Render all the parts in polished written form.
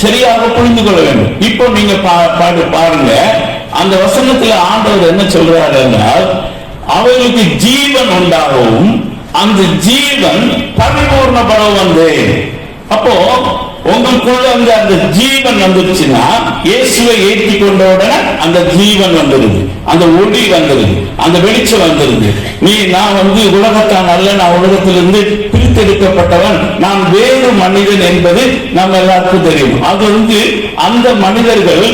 சரியாக புரிந்து கொள்ள வேண்டும். இப்போ நீங்க பாருங்க, அந்த வசனத்துல ஆண்டவர் என்ன சொல்றாரு என்றால், அவர்களுக்கு ஜீவன் உண்டாகவும் அந்த ஜீவன் பரிபூர்ணப்பட வந்தேன். அப்போ உங்களுக்குள்ள அந்த ஜீவன் வந்துருச்சுன்னா, இயேசுவை ஏற்றி கொண்ட உடனே அந்த ஜீவன் வந்துருது, அந்த ஒளி வந்துருது, அந்த வெளிச்சம் வந்துருது. நான் உலகத்தான் அல்ல, நான் உலகத்திலிருந்து பிரித்தெடுக்கப்பட்டவன், நான் வேறு மனிதன் என்பது நம்ம எல்லாருக்கும் தெரியும். அது அந்த மனிதர்கள்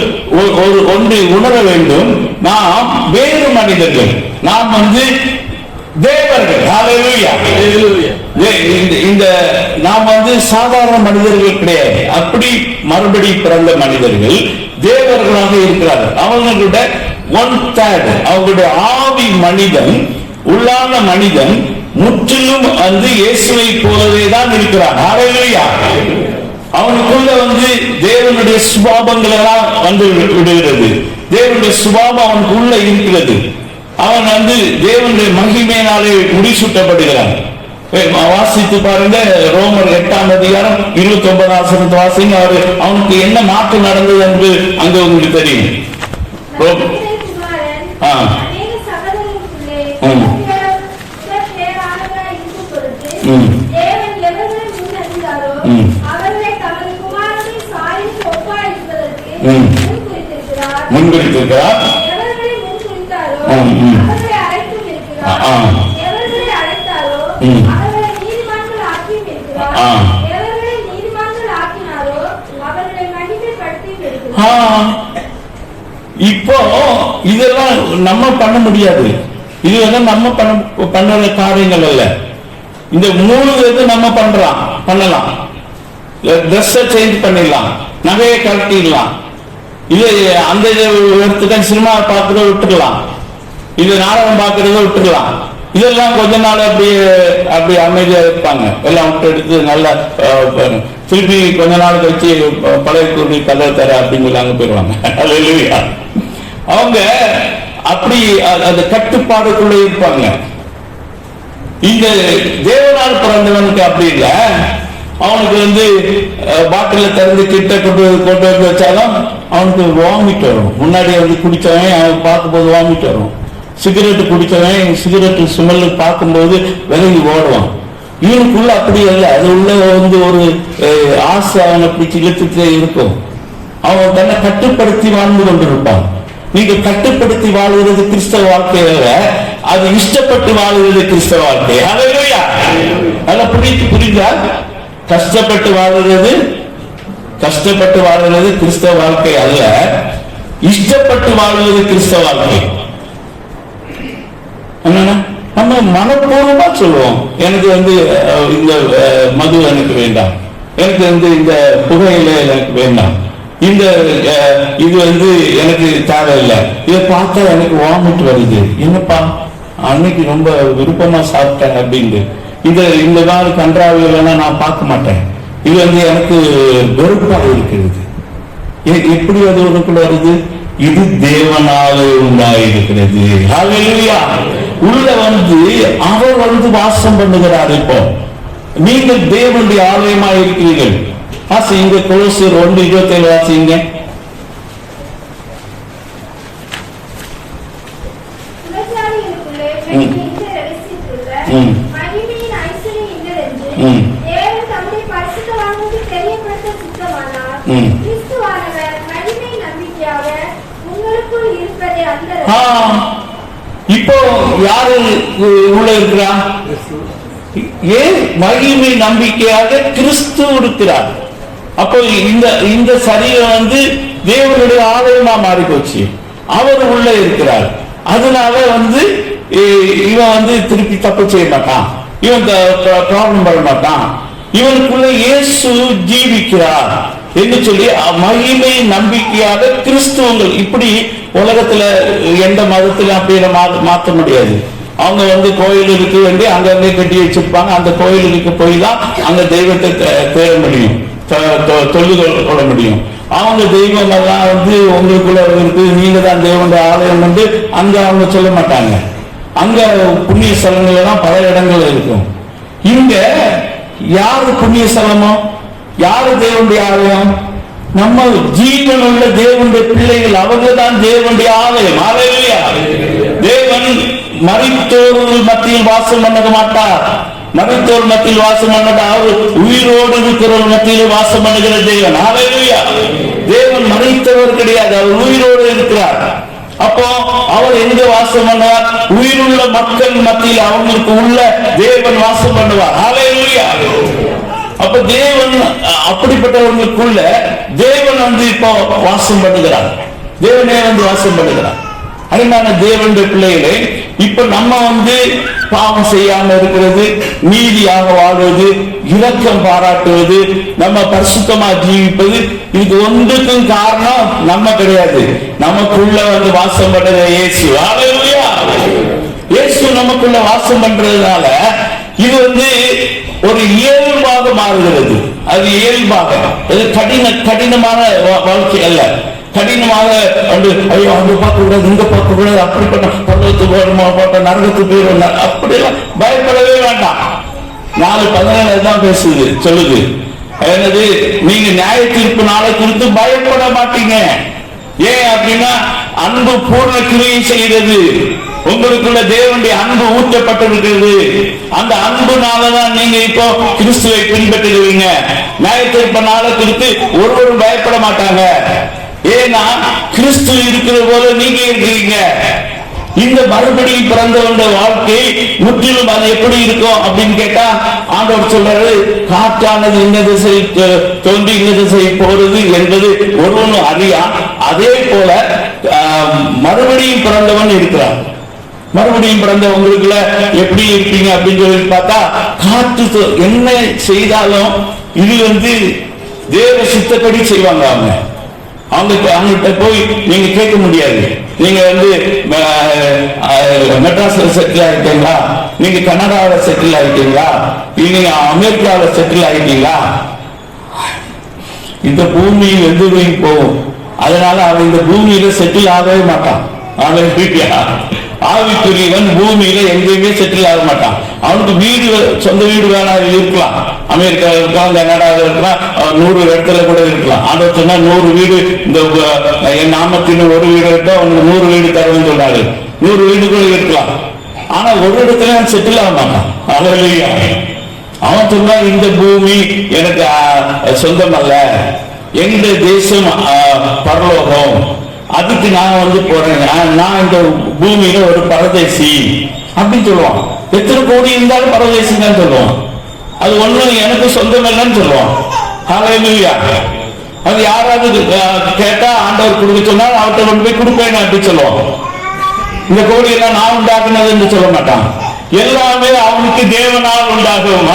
ஒன்று உணர வேண்டும், நாம் வேறு மனிதர்கள், நாம் தேவர்கள். இந்த நாம் சாதாரண மனிதர்கள் கிடையாது, அப்படி மறுபடி பிறந்த மனிதர்கள் தேவர்களாக இருக்கிறார்கள். அவங்களுடைய 1/3 அவங்களுடைய ஆவி மனிதன், உள்ளான மனிதன் முற்றிலும் இயேசுவை போலவே தான் இருக்கிறான். அவனுக்குள்ள தேவனுடைய சுபாவங்கள் எல்லாம் விடுகிறது. தேவனுடைய சுபாவம் அவனுக்கு உள்ள இருக்கிறது. அவன் தேவனுடைய மகிமையினாலே முடிசூட்டப்படுகிறான். வாசித்து பாருங்க, ரோமர் 8ஆம் அதிகாரம் 29ஆம் வாசிங்க. அவனுக்கு என்ன மாற்றம் நடந்தது என்று அங்க உங்களுக்கு தெரியும். முன்குறித்திருக்கிறார். இப்போ இதெல்லாம் நம்ம பண்ண முடியாது. இது நம்ம பண்ற காரியங்கள் அல்ல. இந்த 3 நம்ம பண்ணலாம். ட்ரெஸ் சேஞ்ச் பண்ணிடலாம், நகையை கழட்டிடலாம், இது அந்த இடத்துக்கு சினிமா பார்க்கறத விட்டுடலாம், இது நாடகம் பார்க்கறத விட்டுடலாம். இதெல்லாம் கொஞ்ச நாள் அப்படி அமைதியா இருப்பாங்க. எல்லாம் விட்டு எடுத்து நல்லா திருப்பி கொஞ்ச நாள் கழிச்சு பழைய கூடி கதை தர அப்படிங்கிறாங்க போயிடுவாங்க. அவங்க அப்படி அந்த கட்டுப்பாடுக்குள்ள இருப்பாங்க. இந்த தேவனால் பிறந்தவனுக்கு அப்படி இல்லை. அவனுக்கு பாட்டில திறந்து கிட்ட கொண்டு வந்து வச்சாலும் அவனுக்கு வாமிட் வரும். முன்னாடி குடிச்சவன் அவன் பார்க்கும்போது வாமிட் வரும். சிகரெட் குடிச்சவன் சிகரெட் ஸ்மெல் பார்க்கும்போது விலகி ஓடுவான். இவனுக்குள்ள அப்படி இல்லை. அது உள்ள ஒரு ஆசை அவனை பிடிச்சி இழுத்துட்டே இருக்கும். அவன் தன்னை கட்டுப்படுத்தி வாழ்ந்து கொண்டிருப்பான். நீங்க கட்டுப்படுத்தி வாழ்கிறது கிறிஸ்தவ வாழ்க்கையில, அது இஷ்டப்பட்டு வாழ்கிறது கிறிஸ்தவ வாழ்க்கை. அதெல்லாம் புரிஞ்சா, கஷ்டப்பட்டு வாழ்கிறது கிறிஸ்தவ வாழ்க்கை அல்ல, இஷ்டப்பட்டு வாழ்வது கிறிஸ்தவ வாழ்க்கை. நம்ம மனப்பூர்வமா சொல்லுவோம், எனக்கு இந்த மது எனக்கு வேண்டாம், எனக்கு இந்த புகையில எனக்கு வேண்டாம், இது எனக்கு தேவையில்லை, இதை பார்த்தா எனக்கு வாமிட் வருது, என்னப்பா அன்னைக்கு ரொம்ப விருப்பமா சாப்பிட்டேன் அப்படின்னு. இந்த மாதிரி கன்றாவிகளா நான் பார்க்க மாட்டேன். இது எனக்கு வெறுப்பாக இருக்கிறது. எப்படி அது உனக்குள்ள வருது? இது தேவனாலே உண்டாயிருக்கிறது. ஹல்லேலூயா. உள்ள அவர் வாசம் பண்ணுகிறார். இப்போ நீங்கள் தேவனுடைய ஆலயமா இருக்கிறீர்கள். வாசிங்க கொலோசியர் 1:27 வாசிங்க. இப்போ யாரு உள்ள இருக்கிறா? ஏன் மகிமை நம்பிக்கையாக கிறிஸ்து இருக்கிறார். அப்போ இந்த சரீரம் தேவனுடைய ஆலயமா மாறி போச்சு. அவர் உள்ள இருக்கிறார். அதனால இவன் திருப்பி தப்பு செய்ய மாட்டான், இவன் ப்ராப்ளம் பண்ண மாட்டான். இவனுக்குள்ள இயேசு ஜீவிக்கிறார் என்று சொல்லி மகிமை நம்பிக்கையாக கிறிஸ்துவங்கள். இப்படி உலகத்துல எந்த மதத்திலும் அப்படி மாற்ற முடியாது. அவங்க கோயிலுக்கு வேண்டி அங்கே கட்டி வச்சிருப்பாங்க. அந்த கோயிலுக்கு போய் தான் அங்க தெய்வத்தை தேட முடியும், தொழுது கொள்ள முடியும். அவங்க தெய்வம் எல்லாம் உங்களுக்குள்ள இருக்கு, நீங்க தான் தேவனுடைய ஆலயம் அங்க அவங்க சொல்ல மாட்டாங்க. அங்க புண்ணிய ஸ்தலங்கள் எல்லாம் பல இடங்கள் இருக்கும். இங்க யாரு புண்ணிய ஸ்தலமோ, யாரு தேவனுடைய ஆலயம்? நம்ம ஜீவன் உள்ள தேவனுடைய பிள்ளைகள், அவங்க தான் தேவனுடைய ஆலயம். ஹல்லேலூயா. தேவன் மரித்தோர்கள் மத்தியில் வாசம் பண்ண மாட்டார். மரித்தோர் மத்தியில் வாசம் பண்ண அவர் உயிரோடு இருக்கிறவர் மத்தியில் வாசம் பண்ணுகிற தேவன். ஹல்லேலூயா. தேவன் மரித்தவர் கிடையாது, அவர் உயிரோடு இருக்கிறார். அப்போ அவர் எங்க வாசம் பண்ணுவார்? உயிருள்ள மக்கள் மத்தியில் அவங்களுக்கு உள்ள தேவன் வாசம் பண்ணுவார். ஹல்லேலூயா. அப்ப தேவன் அப்படிப்பட்டவர்களுக்குள்ள தேவன் இப்போ வாசம் பண்ணுகிறார். தேவனே வாசம் பண்ணுகிறார். அதனால தேவனுடைய பிள்ளைகளே, இப்ப நம்ம பாவம் செய்யாம இருக்கிறது, நீதியாக வாழ்வது, இரக்கம் பாராட்டுவது, நம்ம பரிசுத்தமா ஜீவிப்பது, இது ஒன்றுக்கும் காரணம் நம்ம கிடையாது. நமக்குள்ள வாசம் பண்ற இயேசு. ஹல்லேலூயா. இயேசு நமக்குள்ள வாசம் பண்றதுனால இது ஒரு இயல்பாக மாறுகிறது. அது இயல்பாக, கடினமான வாழ்க்கை அல்ல. கடினமாக ஐயோ அங்க பார்க்க கூடாது, இங்க பார்க்க கூடாது, அப்படிப்பட்ட பருவத்துக்கு நரகத்துக்கு போயிடும், அப்படியெல்லாம் பயப்படவே வேண்டாம். 4:17 தான் பேசுது, சொல்லுது. என்னது? நீங்க நியாய தீர்ப்பு நாளை குறித்து பயப்பட மாட்டீங்க. ஏன் அப்படின்னா அன்பு பூர்ண கிரியை செய்கிறது. உங்களுக்குள்ள தேவனுடைய அன்பு ஊற்றப்பட்டிருக்கிறது. அந்த அன்புனாலதான் நீங்க இப்போ கிறிஸ்துவை பின்பற்றுவீங்க. நியாய தீர்ப்பு நாளை குறித்து ஒருவரும் பயப்பட மாட்டாங்க. ஏன்னா கிறிஸ்து இருக்கிற போல நீங்க இருக்கிறீங்க. இந்த மறுபடியும் பிறந்தவனுடைய வாழ்க்கை முற்றிலும் அது எப்படி இருக்கும் அப்படின்னு கேட்டா, ஆண்டவர் சொல்றாரு, காற்றானது இந்த திசை தோன்றி இந்த திசை போறது என்பது ஒருவனும் அறியா. அதே போல மறுபடியும் பிறந்தவன் இருக்கிறான். மறுபடியும் பிறந்தவங்களுக்குள்ள எப்படி இருப்பீங்க அப்படின்னு சொல்லி பார்த்தா, காற்று என்ன செய்தாலும் இது தேவ சித்தப்படி செய்வாங்க. அவங்ககிட்ட போய் நீங்க கேட்க முடியாது. நீங்க மெட்ராஸ்ல செட்டில் ஆகிட்டீங்களா, நீங்க கனடாவில் செட்டில் ஆகிட்டீங்களா, நீங்க அமெரிக்காவில் செட்டில் ஆகிட்டீங்களா, இந்த பூமி வெந்து போகும். அதனால அவன் இந்த பூமியில செட்டில் ஆகவே மாட்டான். ஆவிக்குரியவன் பூமியில எங்கேயுமே செட்டில் ஆக மாட்டான். அவனுக்கு வீடு, சொந்த வீடு வேணா இருக்கலாம், அமெரிக்காவில் இருக்கலாம், கனடாவில் இருக்கலாம், 100 இடத்துல கூட இருக்கலாம். ஆண்டவர் சொன்னா 100 வீடு இந்த என் நாமத்தின் ஒரு வீடு விட்டா அவனுக்கு 100 வீடு தருவேன்னு சொல்றாரு. 100 வீடு கூட இருக்கலாம். ஆனா ஒரு இடத்துல அவன் செட்டில் ஆக மாட்டான். ஹல்லேலூயா. அவன் சொன்னா இந்த பூமி எனக்கு சொந்தம் அல்ல, எந்த தேசம் பரலோகம், அதுக்கு நான் போறேன், நான் இந்த பூமியில ஒரு பரதேசி அப்படின்னு சொல்லுவான். எத்தனை கோடி இருந்தாலும் பரதேசி தான் சொல்லுவான். அது ஒண்ணு எனக்கு சொந்தம் இல்லைன்னு சொல்லுவான். ஹல்லேலூயா. அது யாராவது கேட்டா ஆண்டவர் கொடுக்க சொன்னால் அவர்கிட்ட கொண்டு போய் கொடுப்பேன் அப்படின்னு சொல்லுவான். இந்த கோடி எல்லாம் நான் உண்டாக்குனது என்று சொல்ல மாட்டான். எல்லாமே அவனுக்கு தேவனால் உண்டாகும்.